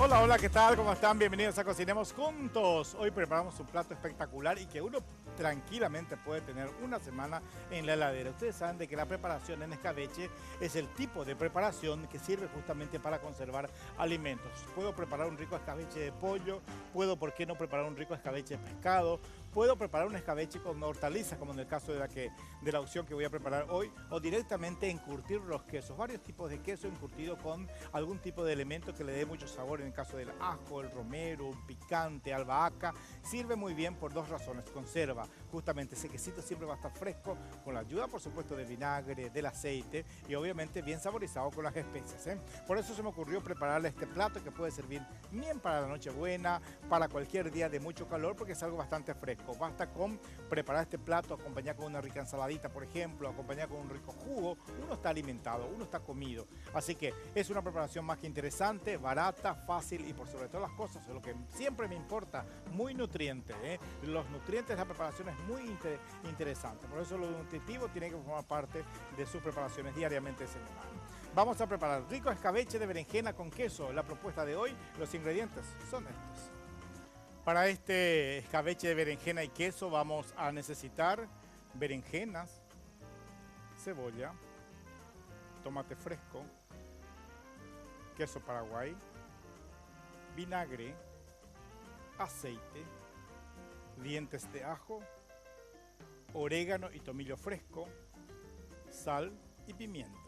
Hola, hola, ¿qué tal? ¿Cómo están? Bienvenidos a Cocinemos Juntos. Hoy preparamos un plato espectacular y que uno tranquilamente puede tener una semana en la heladera. Ustedes saben de que la preparación en escabeche es el tipo de preparación que sirve justamente para conservar alimentos. Puedo preparar un rico escabeche de pollo, puedo, ¿por qué no preparar un rico escabeche de pescado? Puedo preparar un escabeche con hortalizas, como en el caso de la opción que voy a preparar hoy, o directamente encurtir los quesos, varios tipos de queso encurtido con algún tipo de elemento que le dé mucho sabor, en el caso del ajo, el romero, un picante, albahaca. Sirve muy bien por dos razones: conserva, justamente ese quesito siempre va a estar fresco, con la ayuda por supuesto del vinagre, del aceite y obviamente bien saborizado con las especias, ¿eh? Por eso se me ocurrió prepararle este plato que puede servir bien para la Nochebuena, para cualquier día de mucho calor, porque es algo bastante fresco. Basta con preparar este plato, acompañar con una rica ensaladita, por ejemplo, acompañar con un rico jugo. Uno está alimentado, uno está comido. Así que es una preparación más que interesante, barata, fácil y por sobre todas las cosas, lo que siempre me importa, muy nutriente, ¿eh? Los nutrientes de la preparación es muy interesante. Por eso lo nutritivo tiene que formar parte de sus preparaciones diariamente semanales. Vamos a preparar rico escabeche de berenjena con queso. La propuesta de hoy, los ingredientes son estos. Para este escabeche de berenjena y queso vamos a necesitar berenjenas, cebolla, tomate fresco, queso paraguay, vinagre, aceite, dientes de ajo, orégano y tomillo fresco, sal y pimienta.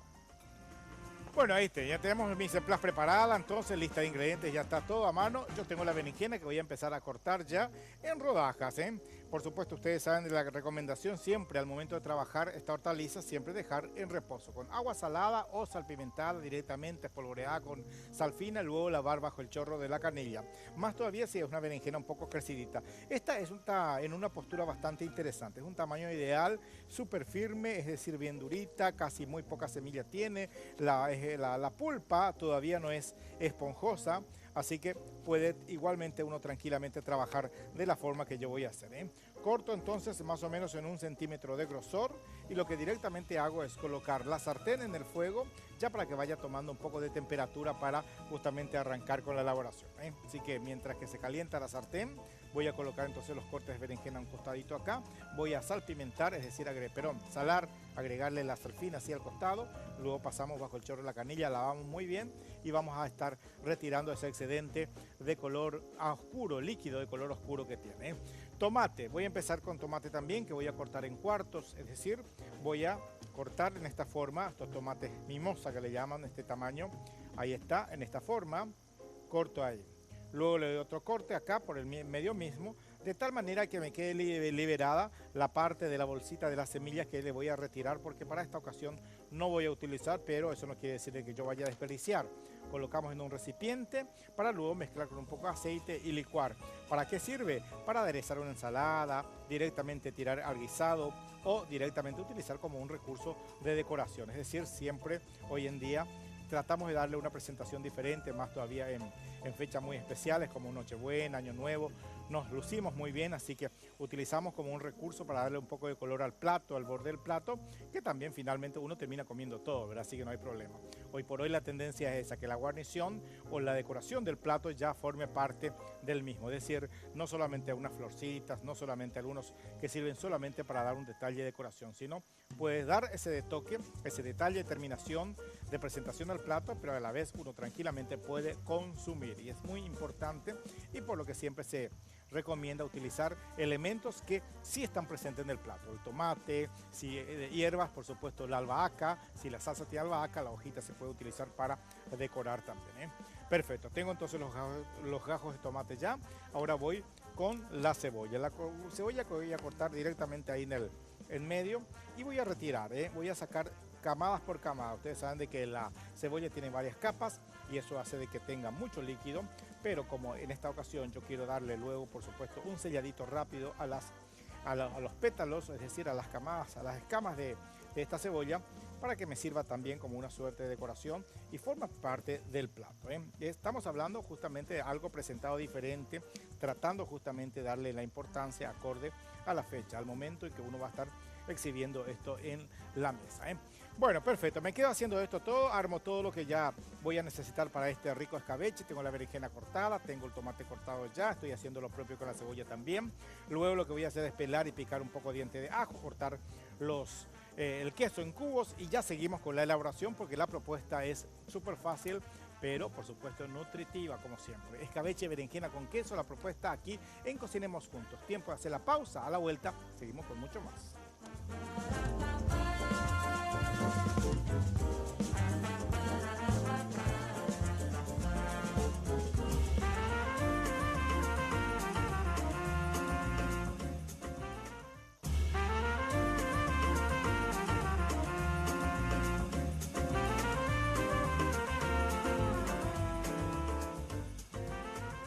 Bueno, ahí está, ya tenemos mi mise en place preparada, entonces lista de ingredientes, ya está todo a mano. Yo tengo la berenjena que voy a empezar a cortar ya en rodajas, ¿eh? Por supuesto, ustedes saben de la recomendación siempre al momento de trabajar esta hortaliza, siempre dejar en reposo con agua salada o salpimentada directamente, espolvoreada con sal fina, luego lavar bajo el chorro de la canilla. Más todavía si es una berenjena un poco crecidita. Esta está en una postura bastante interesante, es un tamaño ideal, súper firme, es decir, bien durita, casi muy poca semilla tiene, la pulpa todavía no es esponjosa, así que puede igualmente uno tranquilamente trabajar de la forma que yo voy a hacer, ¿eh? Corto entonces más o menos en 1 centímetro de grosor y lo que directamente hago es colocar la sartén en el fuego ya para que vaya tomando un poco de temperatura para justamente arrancar con la elaboración, ¿eh? Así que mientras que se calienta la sartén voy a colocar entonces los cortes de berenjena a un costadito acá, voy a salpimentar, es decir, salar, agregarle la sal fina así al costado, luego pasamos bajo el chorro de la canilla, lavamos muy bien y vamos a estar retirando ese excedente de color oscuro, líquido de color oscuro que tiene, ¿eh? Tomate, voy a empezar con tomate también que voy a cortar en cuartos, es decir, voy a cortar en esta forma, estos tomates mimosa que le llaman, este tamaño, ahí está, en esta forma, corto ahí. Luego le doy otro corte acá por el medio mismo, de tal manera que me quede liberada la parte de la bolsita de las semillas que le voy a retirar porque para esta ocasión no voy a utilizar, pero eso no quiere decir que yo vaya a desperdiciar. Colocamos en un recipiente para luego mezclar con un poco de aceite y licuar. ¿Para qué sirve? Para aderezar una ensalada, directamente tirar al guisado o directamente utilizar como un recurso de decoración. Es decir, siempre hoy en día tratamos de darle una presentación diferente, más todavía en fechas muy especiales como Nochebuena, Año Nuevo. Nos lucimos muy bien, así que utilizamos como un recurso para darle un poco de color al plato, al borde del plato, que también finalmente uno termina comiendo todo, ¿verdad? Así que no hay problema. Hoy por hoy la tendencia es esa, que la guarnición o la decoración del plato ya forme parte del mismo. Es decir, no solamente unas florcitas, no solamente algunos que sirven solamente para dar un detalle de decoración, sino puedes dar ese toque, ese detalle de terminación, de presentación al plato, pero a la vez uno tranquilamente puede consumir. Y es muy importante y por lo que siempre se recomienda utilizar elementos que sí están presentes en el plato. El tomate, si hierbas, por supuesto la albahaca, si la salsa tiene albahaca, la hojita se puede utilizar para decorar también, ¿eh? Perfecto, tengo entonces los gajos de tomate ya. Ahora voy con la cebolla. La cebolla que voy a cortar directamente ahí en medio y voy a retirar, ¿eh? Voy a sacar camadas por camada. Ustedes saben de que la cebolla tiene varias capas y eso hace de que tenga mucho líquido, pero como en esta ocasión yo quiero darle luego, por supuesto, un selladito rápido a los pétalos, es decir, a las camadas, a las escamas de esta cebolla, para que me sirva también como una suerte de decoración y forma parte del plato, ¿eh? Estamos hablando justamente de algo presentado diferente, tratando justamente de darle la importancia acorde a la fecha, al momento en que uno va a estar exhibiendo esto en la mesa, ¿eh? Bueno, perfecto, me quedo haciendo esto todo, armo todo lo que ya voy a necesitar para este rico escabeche. Tengo la berenjena cortada, tengo el tomate cortado ya, estoy haciendo lo propio con la cebolla también. Luego lo que voy a hacer es pelar y picar un poco de diente de ajo, cortar el queso en cubos y ya seguimos con la elaboración porque la propuesta es súper fácil, pero por supuesto nutritiva como siempre. Escabeche, berenjena con queso, la propuesta aquí en Cocinemos Juntos. Tiempo de hacer la pausa, a la vuelta seguimos con mucho más.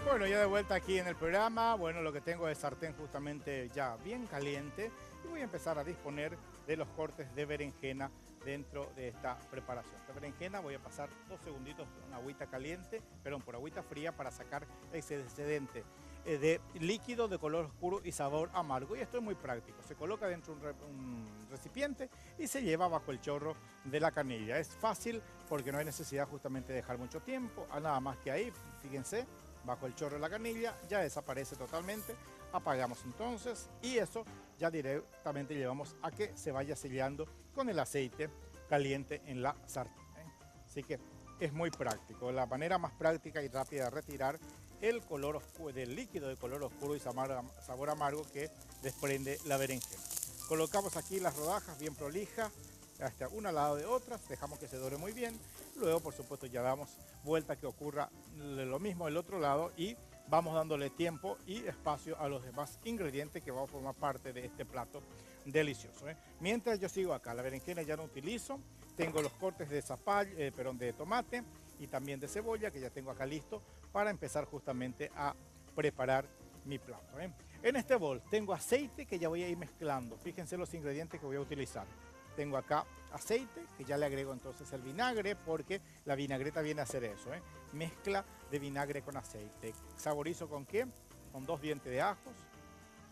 Bueno, ya de vuelta aquí en el programa, bueno, lo que tengo es sartén justamente ya bien caliente y voy a empezar a disponer de los cortes de berenjena dentro de esta preparación. La berenjena voy a pasar 2 segunditos por agüita caliente, perdón, por agüita fría para sacar ese excedente de líquido de color oscuro y sabor amargo. Y esto es muy práctico, se coloca dentro de un recipiente y se lleva bajo el chorro de la canilla. Es fácil porque no hay necesidad justamente de dejar mucho tiempo, nada más que ahí, fíjense, bajo el chorro de la canilla, ya desaparece totalmente. Apagamos entonces y eso ya directamente llevamos a que se vaya sellando con el aceite caliente en la sartén, ¿eh? Así que es muy práctico, la manera más práctica y rápida de retirar el color oscuro, del líquido de color oscuro y sabor amargo que desprende la berenjena. Colocamos aquí las rodajas bien prolijas, hasta una al lado de otras, dejamos que se dore muy bien. Luego, por supuesto, ya damos vuelta que ocurra lo mismo del otro lado y vamos dándole tiempo y espacio a los demás ingredientes que van a formar parte de este plato delicioso, ¿eh? Mientras yo sigo acá, la berenjena ya no utilizo, tengo los cortes de de tomate y también de cebolla que ya tengo acá listo para empezar justamente a preparar mi plato, ¿eh? En este bol tengo aceite que ya voy a ir mezclando. Fíjense los ingredientes que voy a utilizar. Tengo acá aceite, que ya le agrego entonces el vinagre, porque la vinagreta viene a hacer eso, ¿eh? Mezcla de vinagre con aceite. ¿Saborizo con qué? Con 2 dientes de ajos,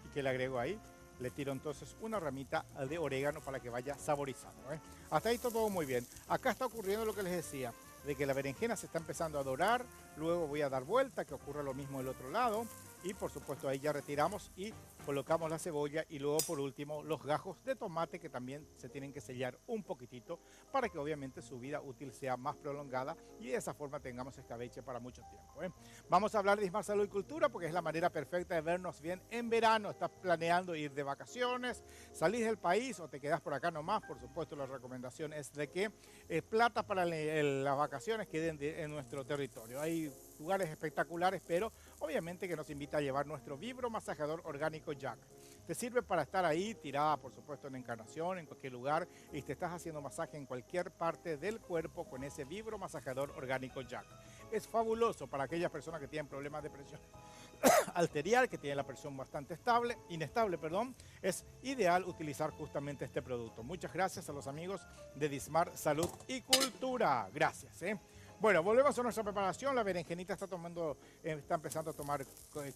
y que le agrego ahí. Le tiro entonces una ramita de orégano para que vaya saborizando, ¿eh? Hasta ahí todo muy bien. Acá está ocurriendo lo que les decía, de que la berenjena se está empezando a dorar, luego voy a dar vuelta, que ocurra lo mismo del otro lado, y por supuesto ahí ya retiramos y colocamos la cebolla y luego por último los gajos de tomate que también se tienen que sellar un poquitito para que obviamente su vida útil sea más prolongada y de esa forma tengamos escabeche para mucho tiempo, ¿eh? Vamos a hablar de Ismar Salud y Cultura porque es la manera perfecta de vernos bien en verano. Estás planeando ir de vacaciones, salís del país o te quedás por acá nomás. Por supuesto la recomendación es de que plata para las vacaciones queden en nuestro territorio. Hay lugares espectaculares, pero obviamente que nos invita a llevar nuestro vibromasajeador orgánico Jack. Te sirve para estar ahí tirada, por supuesto, en Encarnación, en cualquier lugar, y te estás haciendo masaje en cualquier parte del cuerpo con ese vibromasajeador orgánico Jack. Es fabuloso para aquellas personas que tienen problemas de presión arterial, que tienen la presión bastante inestable, perdón. Es ideal utilizar justamente este producto. Muchas gracias a los amigos de Dismar Salud y Cultura. Gracias, ¿eh? Bueno, volvemos a nuestra preparación. La berenjenita está empezando a tomar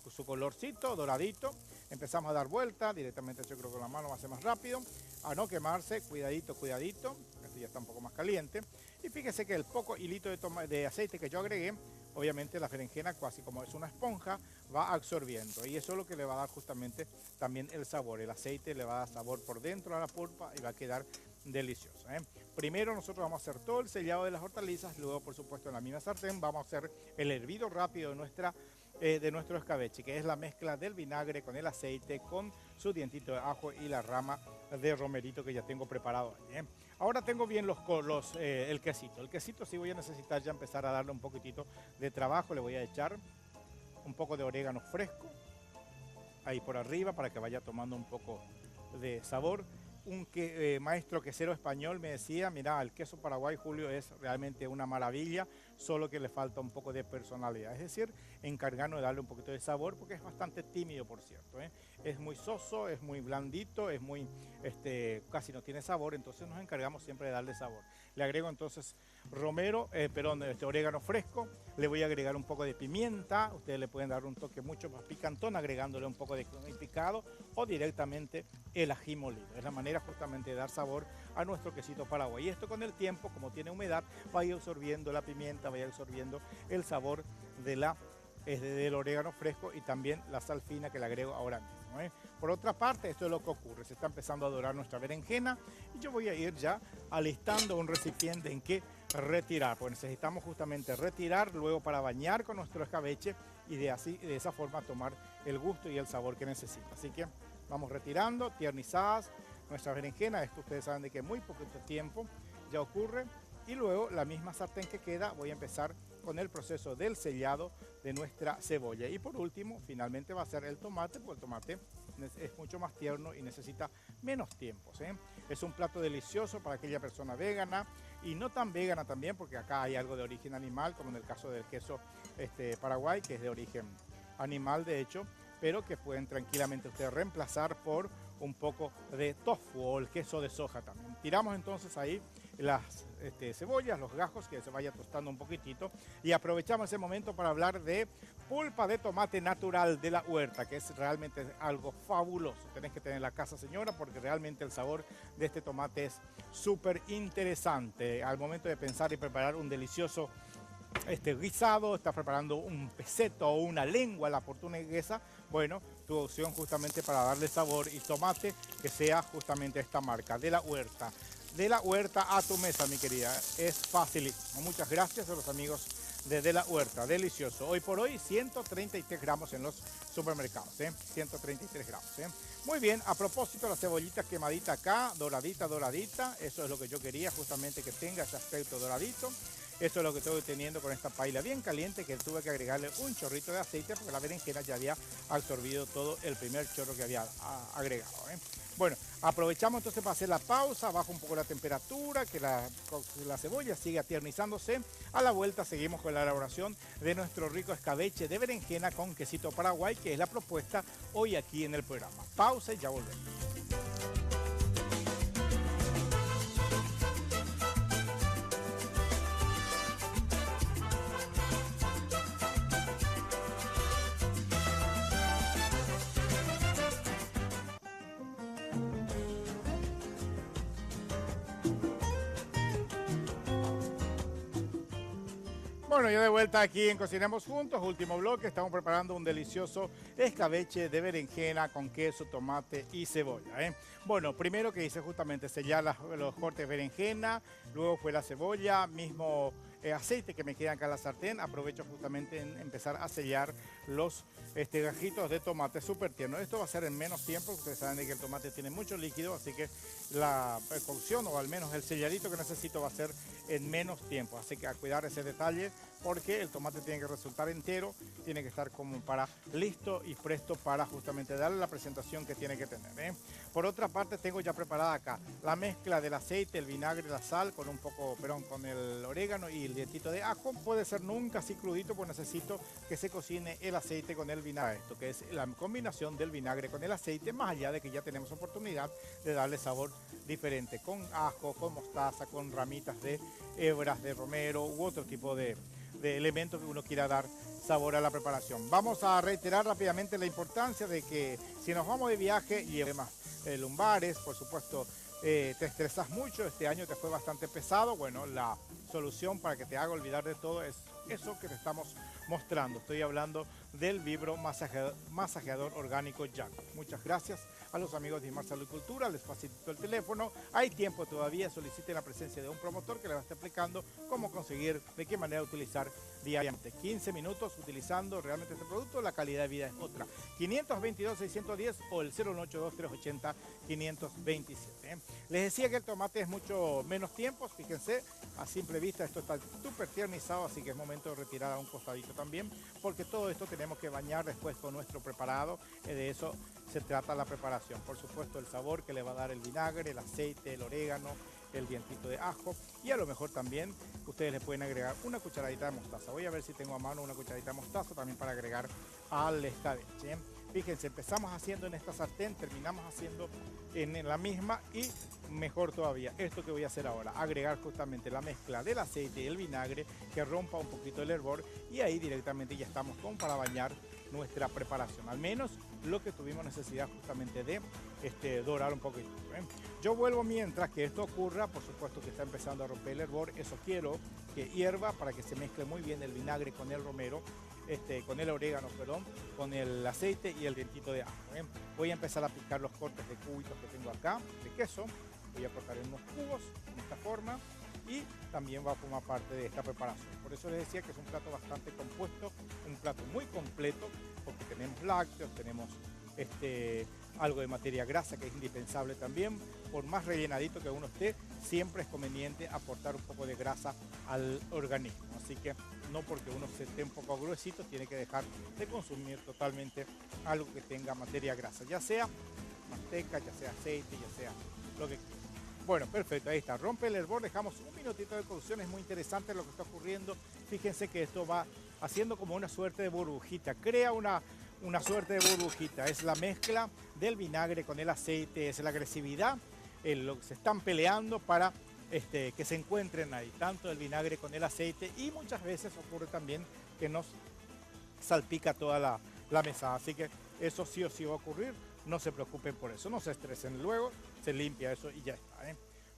su colorcito doradito. Empezamos a dar vuelta, directamente yo creo que con la mano va a ser más rápido. A no quemarse, cuidadito, cuidadito. Este ya está un poco más caliente. Y fíjese que el poco hilito de aceite que yo agregué, obviamente la berenjena, casi como es una esponja, va absorbiendo. Y eso es lo que le va a dar justamente también el sabor. El aceite le va a dar sabor por dentro a la pulpa y va a quedar delicioso, ¿eh? Primero nosotros vamos a hacer todo el sellado de las hortalizas, luego por supuesto en la misma sartén vamos a hacer el hervido rápido de nuestro escabeche, que es la mezcla del vinagre con el aceite, con su dientito de ajo y la rama de romerito que ya tengo preparado ahí, ¿eh? Ahora tengo bien el quesito. El quesito sí voy a necesitar ya empezar a darle un poquitito de trabajo. Le voy a echar un poco de orégano fresco ahí por arriba para que vaya tomando un poco de sabor. Un maestro quesero español me decía, mira, el queso Paraguay, Julio, es realmente una maravilla, solo que le falta un poco de personalidad. Es decir, encargarnos de darle un poquito de sabor porque es bastante tímido, por cierto, ¿eh? Es muy soso, es muy blandito, es muy, casi no tiene sabor, entonces nos encargamos siempre de darle sabor. Le agrego entonces orégano fresco, le voy a agregar un poco de pimienta, ustedes le pueden dar un toque mucho más picantón agregándole un poco de picado o directamente el ají molido. Es la manera justamente de dar sabor a nuestro quesito paraguay. Y esto con el tiempo, como tiene humedad, va a ir absorbiendo la pimienta, va a ir absorbiendo el sabor del orégano fresco y también la sal fina que le agrego ahora mismo, ¿eh? Por otra parte, esto es lo que ocurre, se está empezando a dorar nuestra berenjena y yo voy a ir ya alistando un recipiente en que retirar, pues necesitamos justamente retirar luego para bañar con nuestro escabeche y de esa forma tomar el gusto y el sabor que necesita. Así que vamos retirando, tiernizadas nuestras berenjenas, esto ustedes saben de que muy poquito tiempo ya ocurre. Y luego la misma sartén que queda, voy a empezar con el proceso del sellado de nuestra cebolla. Y por último, finalmente va a ser el tomate, porque el tomate es mucho más tierno y necesita menos tiempos, ¿eh? Es un plato delicioso para aquella persona vegana y no tan vegana también, porque acá hay algo de origen animal, como en el caso del queso Paraguay, que es de origen animal de hecho, pero que pueden tranquilamente ustedes reemplazar por un poco de tofu o el queso de soja también. Tiramos entonces ahí las cebollas, los gajos, que se vaya tostando un poquitito y aprovechamos ese momento para hablar de pulpa de tomate natural de la huerta, que es realmente algo fabuloso. Tenés que tener en la casa, señora, porque realmente el sabor de este tomate es súper interesante. Al momento de pensar y preparar un delicioso guisado, estás preparando un peseto o una lengua a la portuguesa, bueno, tu opción justamente para darle sabor y tomate que sea justamente esta marca, de la huerta. De la huerta a tu mesa, mi querida, es facilísimo. Muchas gracias a los amigos de la huerta, delicioso. Hoy por hoy 133 gramos en los supermercados, 133 gramos. Muy bien, a propósito, la cebollita quemadita acá, doradita, eso es lo que yo quería, justamente que tenga ese aspecto doradito. Eso es lo que estoy teniendo con esta paila bien caliente, que tuve que agregarle un chorrito de aceite porque la berenjena ya había absorbido todo el primer chorro que había agregado. Bueno, aprovechamos entonces para hacer la pausa, bajo un poco la temperatura, que la cebolla siga tiernizándose. A la vuelta seguimos con la elaboración de nuestro rico escabeche de berenjena con quesito paraguay, que es la propuesta hoy aquí en el programa. Pausa y ya volvemos. Bueno, ya de vuelta aquí en Cocinemos Juntos, último bloque, estamos preparando un delicioso escabeche de berenjena con queso, tomate y cebolla. Bueno, primero que hice justamente sellar los cortes de berenjena, luego fue la cebolla, mismo aceite que me queda acá en la sartén, aprovecho justamente en empezar a sellar los gajitos de tomate súper tierno. Esto va a ser en menos tiempo, ustedes saben que el tomate tiene mucho líquido, así que la cocción o al menos el selladito que necesito va a ser en menos tiempo, así que a cuidar ese detalle porque el tomate tiene que resultar entero, tiene que estar como para listo y presto para justamente darle la presentación que tiene que tener. Por otra parte, tengo ya preparada acá la mezcla del aceite, el vinagre, la sal con con el orégano y el dientito de ajo. Puede ser nunca así crudito, pues necesito que se cocine el aceite con el vinagre. Esto que es la combinación del vinagre con el aceite, más allá de que ya tenemos oportunidad de darle sabor diferente con ajo, con mostaza, con ramitas de hebras de romero u otro tipo de elementos que uno quiera dar sabor a la preparación. Vamos a reiterar rápidamente la importancia de que si nos vamos de viaje y además lumbares, por supuesto, te estresas mucho, este año te fue bastante pesado, bueno, la solución para que te haga olvidar de todo es eso que te estamos mostrando. Estoy hablando del vibro masajeador orgánico Jack. Muchas gracias a los amigos de Imar Salud y Cultura, les facilito el teléfono. Hay tiempo todavía, soliciten la presencia de un promotor que les va a estar explicando cómo conseguir, de qué manera utilizar diariamente. 15 minutos utilizando realmente este producto, la calidad de vida es otra. 522-610 o el 018-2-380-527. Les decía que el tomate es mucho menos tiempo, fíjense, a simple vista esto está súper tiernizado, así que es momento de retirar a un costadito también, porque todo esto tenemos que bañar después con nuestro preparado, de eso se trata la preparación. Por supuesto el sabor que le va a dar el vinagre, el aceite, el orégano, el dientito de ajo y a lo mejor también ustedes le pueden agregar una cucharadita de mostaza. Voy a ver si tengo a mano una cucharadita de mostaza también para agregar al escabeche. Fíjense, empezamos haciendo en esta sartén, terminamos haciendo en la misma y mejor todavía, esto que voy a hacer ahora, agregar justamente la mezcla del aceite y el vinagre que rompa un poquito el hervor y ahí directamente ya estamos como para bañar nuestra preparación, al menos lo que tuvimos necesidad justamente de dorar un poquito. Yo vuelvo mientras que esto ocurra, por supuesto que está empezando a romper el hervor, eso quiero que hierva para que se mezcle muy bien el vinagre con el romero, con el orégano, perdón, con el aceite y el dientito de ajo. Voy a empezar a picar los cortes de cubitos que tengo acá de queso, voy a cortar en unos cubos en esta forma y también va a formar parte de esta preparación. Por eso les decía que es un plato bastante compuesto, un plato muy completo, porque tenemos lácteos, tenemos algo de materia grasa que es indispensable también. Por más rellenadito que uno esté, siempre es conveniente aportar un poco de grasa al organismo. Así que no porque uno se esté un poco gruesito, tiene que dejar de consumir totalmente algo que tenga materia grasa, ya sea manteca, ya sea aceite, ya sea lo que quiera. Bueno, perfecto, ahí está, rompe el hervor, dejamos un minutito de cocción, es muy interesante lo que está ocurriendo. Fíjense que esto va haciendo como una suerte de burbujita, crea una suerte de burbujita, es la mezcla del vinagre con el aceite, es la agresividad, lo que se están peleando para que se encuentren ahí, tanto el vinagre con el aceite y muchas veces ocurre también que nos salpica toda la mesa, así que eso sí o sí va a ocurrir. No se preocupen por eso, no se estresen, luego se limpia eso y ya está.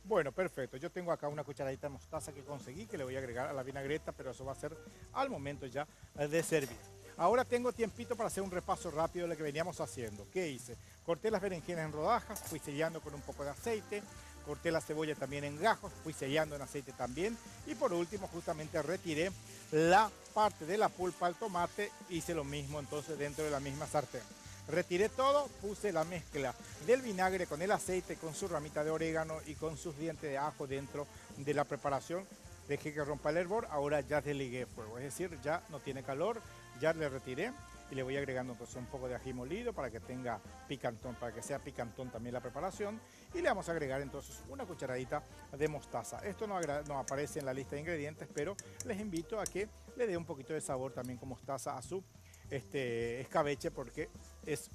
Bueno, perfecto, yo tengo acá una cucharadita de mostaza que conseguí, que le voy a agregar a la vinagreta, pero eso va a ser al momento ya de servir. Ahora tengo tiempito para hacer un repaso rápido de lo que veníamos haciendo. ¿Qué hice? Corté las berenjenas en rodajas, fui sellando con un poco de aceite, corté la cebolla también en gajos, fui sellando en aceite también y por último justamente retiré la parte de la pulpa al tomate, hice lo mismo entonces dentro de la misma sartén. Retiré todo, puse la mezcla del vinagre con el aceite, con su ramita de orégano y con sus dientes de ajo dentro de la preparación. Dejé que rompa el hervor, ahora ya desligué fuego, es decir, ya no tiene calor, ya le retiré y le voy agregando entonces un poco de ají molido para que tenga picantón, para que sea picantón también la preparación y le vamos a agregar entonces una cucharadita de mostaza. Esto no aparece en la lista de ingredientes, pero les invito a que le dé un poquito de sabor también con mostaza a su escabeche porque es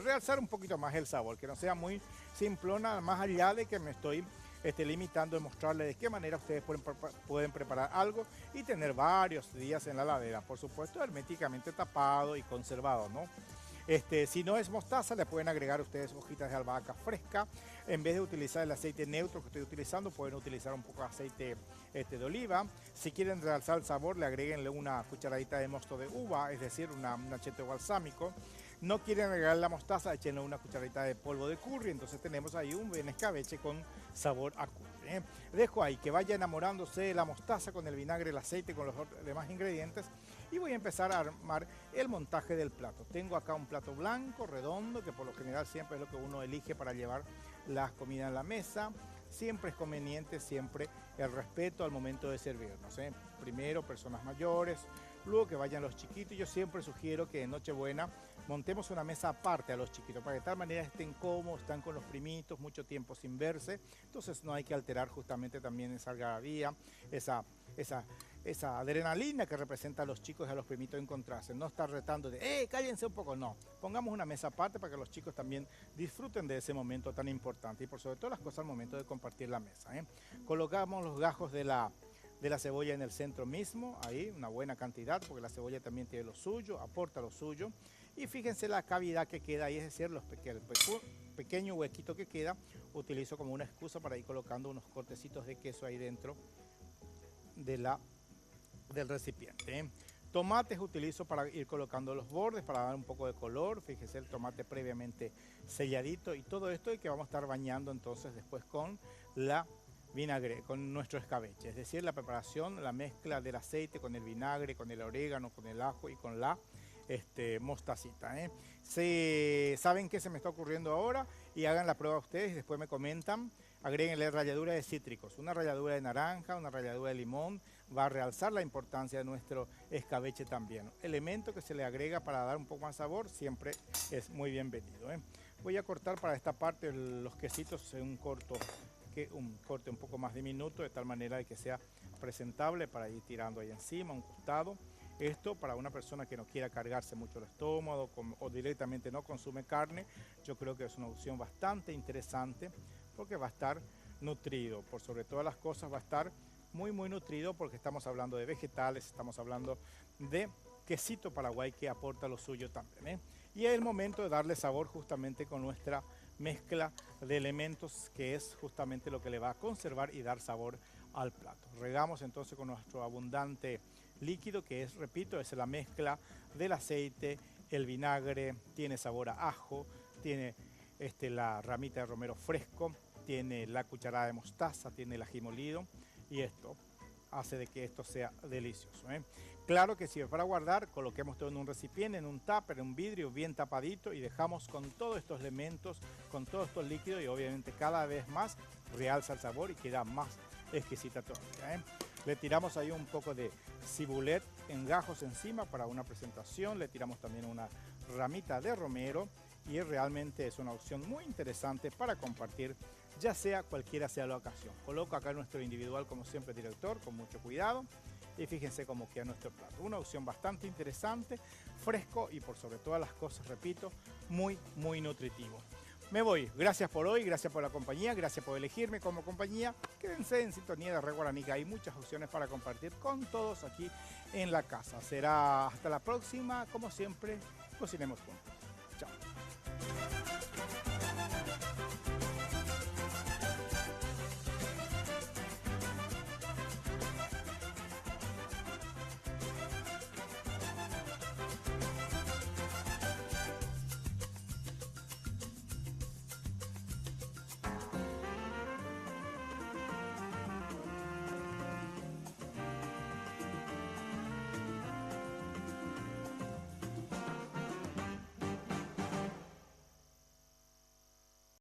realzar un poquito más el sabor, que no sea muy simplona, más allá de que me estoy limitando a mostrarles de qué manera ustedes pueden preparar algo y tener varios días en la heladera, por supuesto herméticamente tapado y conservado, ¿no? Si no es mostaza, le pueden agregar ustedes hojitas de albahaca fresca. En vez de utilizar el aceite neutro que estoy utilizando, pueden utilizar un poco de aceite de oliva. Si quieren realzar el sabor, le agreguenle una cucharadita de mosto de uva, es decir, un acheto balsámico. No quieren agregar la mostaza, échenle una cucharadita de polvo de curry, entonces tenemos ahí un buen escabeche con sabor a curry. Dejo ahí que vaya enamorándose la mostaza con el vinagre, el aceite, con los demás ingredientes y voy a empezar a armar el montaje del plato. Tengo acá un plato blanco, redondo, que por lo general siempre es lo que uno elige para llevar las comidas en la mesa. Siempre es conveniente, siempre el respeto al momento de servirnos. Primero personas mayores, luego que vayan los chiquitos. Yo siempre sugiero que en Nochebuena montemos una mesa aparte a los chiquitos para que de tal manera estén cómodos, están con los primitos mucho tiempo sin verse, entonces no hay que alterar justamente también esa algarabía, esa adrenalina que representa a los chicos y a los primitos encontrarse, no estar retando de cállense un poco, no, pongamos una mesa aparte para que los chicos también disfruten de ese momento tan importante y por sobre todo las cosas al momento de compartir la mesa. Colocamos los gajos de la cebolla en el centro mismo, ahí una buena cantidad, porque la cebolla también tiene lo suyo, aporta lo suyo. Y fíjense la cavidad que queda ahí, es decir, el pequeño huequito que queda, utilizo como una excusa para ir colocando unos cortecitos de queso ahí dentro del recipiente. Tomates utilizo para ir colocando los bordes, para dar un poco de color. Fíjense el tomate previamente selladito y todo esto y que vamos a estar bañando entonces después con la vinagre, con nuestro escabeche, es decir, la preparación, la mezcla del aceite con el vinagre, con el orégano, con el ajo y con la mostacita. Saben qué se me está ocurriendo ahora y hagan la prueba ustedes y después me comentan. Agréguenle ralladura de cítricos, una ralladura de naranja, una ralladura de limón, va a realzar la importancia de nuestro escabeche también. Elemento que se le agrega para dar un poco más sabor siempre es muy bienvenido. Voy a cortar para esta parte los quesitos en un corto que un corte un poco más diminuto, de tal manera de que sea presentable para ir tirando ahí encima, un costado. Esto para una persona que no quiera cargarse mucho el estómago o directamente no consume carne, yo creo que es una opción bastante interesante porque va a estar nutrido. Por sobre todas las cosas va a estar muy nutrido porque estamos hablando de vegetales, estamos hablando de quesito paraguay que aporta lo suyo también, ¿eh? Y es el momento de darle sabor justamente con nuestra mezcla de elementos, que es justamente lo que le va a conservar y dar sabor al plato. Regamos entonces con nuestro abundante líquido, que es, repito, es la mezcla del aceite, el vinagre, tiene sabor a ajo, tiene la ramita de romero fresco, tiene la cucharada de mostaza, tiene el ají molido, y esto hace de que esto sea delicioso, ¿eh? Claro que si es para guardar, coloquemos todo en un recipiente, en un tupper, en un vidrio bien tapadito y dejamos con todos estos elementos, con todos estos líquidos, y obviamente cada vez más realza el sabor y queda más exquisita todavía, ¿eh? Le tiramos ahí un poco de cibulet en gajos encima para una presentación, le tiramos también una ramita de romero y realmente es una opción muy interesante para compartir, ya sea cualquiera sea la ocasión. Coloco acá nuestro individual, como siempre, director, con mucho cuidado. Y fíjense cómo queda nuestro plato. Una opción bastante interesante, fresco y por sobre todas las cosas, repito, muy nutritivo. Me voy. Gracias por hoy, gracias por la compañía, gracias por elegirme como compañía. Quédense en sintonía de Re Guaranica. Hay muchas opciones para compartir con todos aquí en la casa. Será hasta la próxima. Como siempre, cocinemos juntos. Chao.